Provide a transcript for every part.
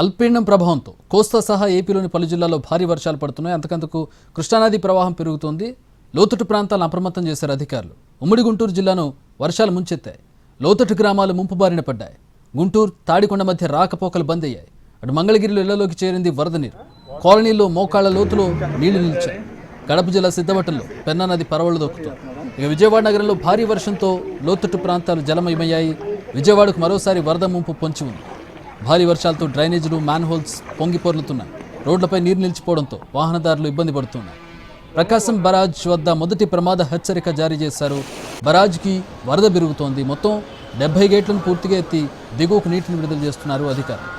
అల్పపీడనం ప్రభావంతో కోస్తా సహా ఏపీలోని పలు జిల్లాల్లో భారీ వర్షాలు పడుతున్నాయి. అంతకంతకు కృష్ణానది ప్రవాహం పెరుగుతోంది. లోతట్టు ప్రాంతాలను అప్రమత్తం చేశారు అధికారులు. ఉమ్మడి గుంటూరు జిల్లాను వర్షాలు ముంచెత్తాయి. లోతట్టు గ్రామాలు ముంపు బారిన పడ్డాయి. గుంటూరు తాడికొండ మధ్య రాకపోకలు బంద్ అయ్యాయి. అటు మంగళగిరిలో ఇళ్లలోకి చేరింది వరద నీరు. కాలనీల్లో మోకాళ్ల లోతులో నీళ్లు నిలిచాయి. కడప జిల్లా సిద్ధవటంలో పెన్నా నది పరవళ్లు దొక్కుతోంది. ఇక విజయవాడ నగరంలో భారీ వర్షంతో లోతట్టు ప్రాంతాలు జలమయమయ్యాయి. విజయవాడకు మరోసారి వరద ముంపు పొంచి ఉంది. భారీ వర్షాలతో డ్రైనేజీలు మ్యాన్హోల్స్ పొంగి పొర్లుతున్నాయి. రోడ్లపై నీరు నిలిచిపోవడంతో వాహనదారులు ఇబ్బంది పడుతున్నారు. ప్రకాశం బరాజ్ వద్ద మొదటి ప్రమాద హెచ్చరిక జారీ చేశారు. బరాజ్కి వరద పెరుగుతోంది. మొత్తం 70 గేట్లను పూర్తిగా ఎత్తి దిగువకు నీటిని విడుదల చేస్తున్నారు అధికారులు.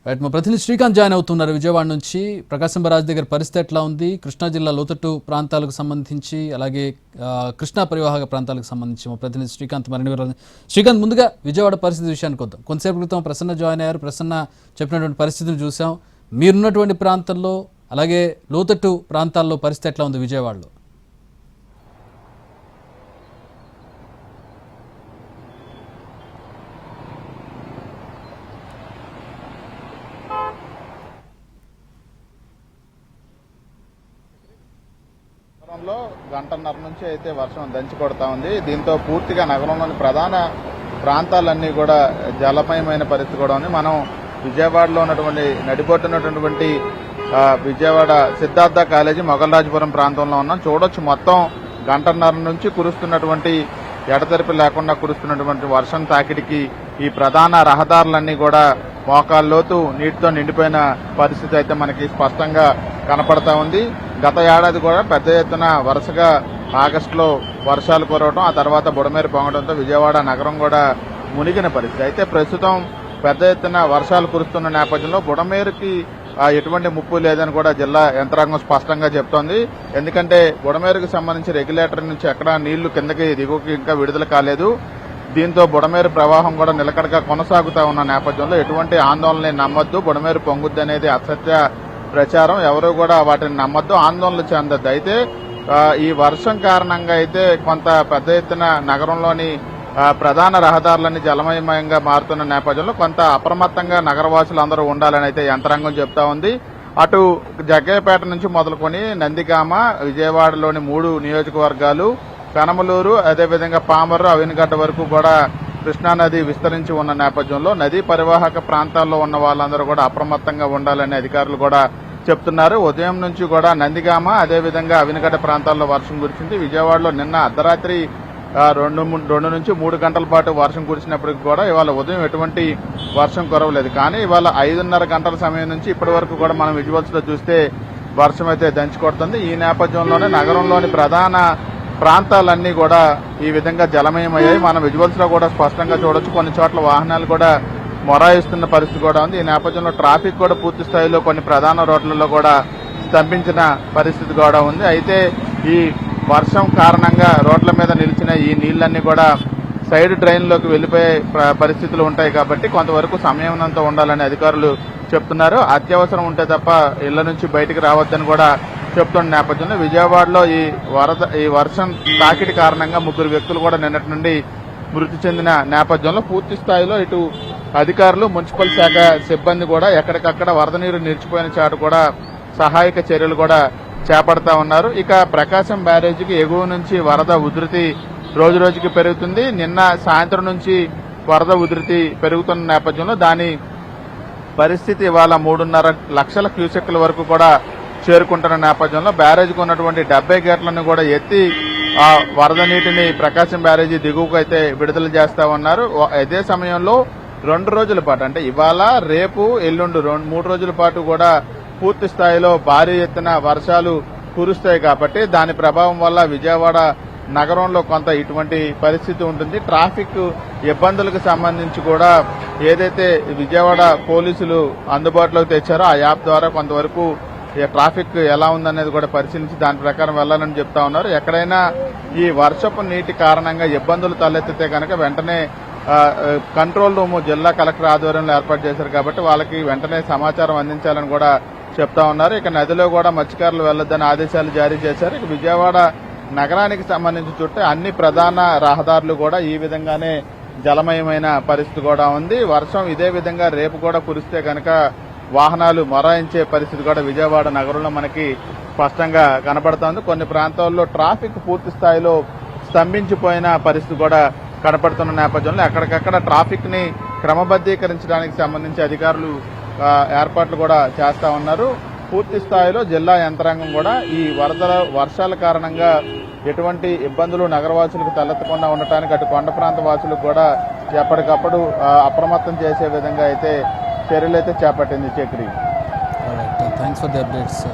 రైట్, మా ప్రతినిధి శ్రీకాంత్ జాయిన్ అవుతున్నారు విజయవాడ నుంచి. ప్రకాశం బరాజ్ దగ్గర పరిస్థితి ఎట్లా ఉంది? కృష్ణా జిల్లా లోతట్టు ప్రాంతాలకు సంబంధించి, అలాగే కృష్ణా పరివాహక ప్రాంతాలకు సంబంధించి మా ప్రతినిధి శ్రీకాంత్ మరిన్ని వివరాలు. శ్రీకాంత్, ముందుగా విజయవాడ పరిస్థితి విషయానికి వద్దాం. కొంతసేపు క్రితం ప్రసన్న జాయిన్ అయ్యారు. ప్రసన్న చెప్పినటువంటి పరిస్థితిని చూసాం. మీరున్నటువంటి ప్రాంతంలో, అలాగే లోతట్టు ప్రాంతాల్లో పరిస్థితి ఎట్లా ఉంది విజయవాడలో? గంటన్నర నుంచి అయితే వర్షం దంచి కొడతా ఉంది. దీంతో పూర్తిగా నగరంలోని ప్రధాన ప్రాంతాలన్నీ కూడా జలమయమైన పరిస్థితి కూడా ఉంది. మనం విజయవాడలో ఉన్నటువంటి నడిబొట్టున్నటువంటి విజయవాడ సిద్ధార్థ కాలేజీ మొగల్రాజపురం ప్రాంతంలో ఉన్నాం. చూడొచ్చు, మొత్తం గంటన్నర నుంచి కురుస్తున్నటువంటి ఎడతెరిపి లేకుండా కురుస్తున్నటువంటి వర్షం తాకిడికి ఈ ప్రధాన రహదారులన్నీ కూడా మోకాల్లోతు నీటితో నిండిపోయిన పరిస్థితి అయితే మనకి స్పష్టంగా కనపడతా ఉంది. గత ఏడాది కూడా పెద్ద ఎత్తున వరుసగా ఆగస్టులో వర్షాలు కురవడం, ఆ తర్వాత బుడమేరు పొంగడంతో విజయవాడ నగరం కూడా మునిగిన పరిస్థితి. అయితే ప్రస్తుతం పెద్ద ఎత్తున వర్షాలు కురుస్తున్న నేపథ్యంలో బుడమేరుకి ఎటువంటి ముప్పు లేదని కూడా జిల్లా యంత్రాంగం స్పష్టంగా చెప్తోంది. ఎందుకంటే బుడమేరుకు సంబంధించి రెగ్యులేటర్ నుంచి ఎక్కడా నీళ్లు కిందకి దిగువకి ఇంకా విడుదల కాలేదు. దీంతో బుడమేరు ప్రవాహం కూడా నిలకడగా కొనసాగుతా ఉన్న నేపథ్యంలో ఎటువంటి ఆందోళన నమ్మొద్దు, బుడమేరు పొంగుద్ది అనేది అసత్య ప్రచారం. ఎవరు కూడా వాటిని నమ్మొద్దు, ఆందోళనలు చెందొద్దు. అయితే ఈ వర్షం కారణంగా అయితే కొంత పెద్ద ఎత్తున నగరంలోని ప్రధాన రహదారులన్నీ జలమయమయంగా మారుతున్న నేపథ్యంలో కొంత అప్రమత్తంగా నగరవాసులు అందరూ ఉండాలని అయితే యంత్రాంగం చెప్తా ఉంది. అటు జగ్గయ్యపేట నుంచి మొదలుకొని నందిగామ, విజయవాడలోని 3 నియోజకవర్గాలు, కనమలూరు, అదేవిధంగా పామర్రు, అవినగడ్డ వరకు కూడా కృష్ణానది విస్తరించి ఉన్న నేపథ్యంలో నదీ పరివాహక ప్రాంతాల్లో ఉన్న వాళ్ళందరూ కూడా అప్రమత్తంగా ఉండాలని అధికారులు కూడా చెప్తున్నారు. ఉదయం నుంచి కూడా నందిగామ, అదేవిధంగా అవినగడ్డ ప్రాంతాల్లో వర్షం కురిసింది. విజయవాడలో నిన్న అర్ధరాత్రి 2 నుంచి 3 గంటల పాటు వర్షం కురిసినప్పటికీ కూడా ఇవాళ ఉదయం ఎటువంటి వర్షం కురవలేదు. కానీ ఇవాళ 5:30 గంటల సమయం నుంచి ఇప్పటి వరకు కూడా మనం విజువల్స్ లో చూస్తే వర్షం అయితే దంచి కొడుతుంది. ఈ నేపథ్యంలోనే నగరంలోని ప్రధాన ప్రాంతాలన్నీ కూడా ఈ విధంగా జలమయమయ్యాయి. మనం విజువల్స్ లో కూడా స్పష్టంగా చూడొచ్చు. కొన్ని చోట్ల వాహనాలు కూడా మొరాయిస్తున్న పరిస్థితి కూడా ఉంది. ఈ నేపథ్యంలో ట్రాఫిక్ కూడా పూర్తి స్థాయిలో కొన్ని ప్రధాన రోడ్లలో కూడా స్తంభించిన పరిస్థితి కూడా ఉంది. అయితే ఈ వర్షం కారణంగా రోడ్ల మీద నిలిచిన ఈ నీళ్లన్నీ కూడా సైడ్ డ్రైన్లోకి వెళ్లిపోయే పరిస్థితులు ఉంటాయి. కాబట్టి కొంతవరకు సమయనంతో ఉండాలని అధికారులు చెప్తున్నారు. అత్యవసరం ఉంటే తప్ప ఇళ్ల నుంచి బయటికి రావద్దని కూడా చెప్తున్న నేపథ్యంలో విజయవాడలో ఈ వర్షం తాకిడి కారణంగా 3 వ్యక్తులు కూడా నిన్నటి నుండి మృతి చెందిన నేపథ్యంలో పూర్తి స్థాయిలో ఇటు అధికారులు, మున్సిపల్ శాఖ సిబ్బంది కూడా ఎక్కడికక్కడ వరద నీరు నిలిచిపోయిన చాటు కూడా సహాయక చర్యలు కూడా చేపడతా ఉన్నారు. ఇక ప్రకాశం బ్యారేజీకి ఎగువ నుంచి వరద ఉధృతి రోజు రోజుకి పెరుగుతుంది. నిన్న సాయంత్రం నుంచి వరద ఉధృతి పెరుగుతున్న నేపథ్యంలో దాని పరిస్థితి ఇవాళ 3.5 లక్షల క్యూసెక్ల వరకు కూడా చేరుకుంటున్న నేపథ్యంలో బ్యారేజీకి ఉన్నటువంటి 70 గేట్లను కూడా ఎత్తి ఆ వరద నీటిని ప్రకాశం బ్యారేజీ దిగువకు అయితే విడుదల చేస్తా ఉన్నారు. అదే సమయంలో 2 రోజుల పాటు, అంటే ఇవాళ, రేపు, ఎల్లుండి 3 రోజుల పాటు కూడా పూర్తి స్థాయిలో భారీ ఎత్తున వర్షాలు కురుస్తాయి. కాబట్టి దాని ప్రభావం వల్ల విజయవాడ నగరంలో కొంత ఇటువంటి పరిస్థితి ఉంటుంది. ట్రాఫిక్ ఇబ్బందులకు సంబంధించి కూడా ఏదైతే విజయవాడ పోలీసులు అందుబాటులోకి తెచ్చారో ఆ యాప్ ద్వారా కొంతవరకు ట్రాఫిక్ ఎలా ఉందనేది కూడా పరిశీలించి దాని ప్రకారం వెళ్లాలని చెప్తా ఉన్నారు. ఎక్కడైనా ఈ వర్షపు నీటి కారణంగా ఇబ్బందులు తలెత్తితే కనుక వెంటనే కంట్రోల్ రూమ్ జిల్లా కలెక్టర్ ఆధ్వర్యంలో ఏర్పాటు చేశారు కాబట్టి వాళ్ళకి వెంటనే సమాచారం అందించాలని కూడా చెప్తా ఉన్నారు. ఇక నదిలో కూడా మత్స్యకారులు వెళ్లొద్దని ఆదేశాలు జారీ చేశారు. ఇక విజయవాడ నగరానికి సంబంధించి చుట్టూ అన్ని ప్రధాన రహదారులు కూడా ఈ విధంగానే జలమయమైన పరిస్థితి కూడా ఉంది. వర్షం ఇదే విధంగా రేపు కూడా కురిస్తే కనుక వాహనాలు మొరాయించే పరిస్థితి కూడా విజయవాడ నగరంలో మనకి స్పష్టంగా కనపడుతోంది. కొన్ని ప్రాంతాల్లో ట్రాఫిక్ పూర్తి స్థాయిలో స్తంభించిపోయిన పరిస్థితి కూడా కనపడుతున్న నేపథ్యంలో ఎక్కడికక్కడ ట్రాఫిక్ ని క్రమబద్దీకరించడానికి సంబంధించి అధికారులు ఏర్పాట్లు కూడా చేస్తా ఉన్నారు. పూర్తి స్థాయిలో జిల్లా యంత్రాంగం కూడా ఈ వర్షాల కారణంగా ఎటువంటి ఇబ్బందులు నగరవాసులకు తలెత్తకుండా ఉండటానికి అటు కొండ ప్రాంత వాసులకు కూడా ఎప్పటికప్పుడు అప్రమత్తం చేసే విధంగా అయితే చర్యలు అయితే చేపట్టింది. Chakri, thanks for the updates.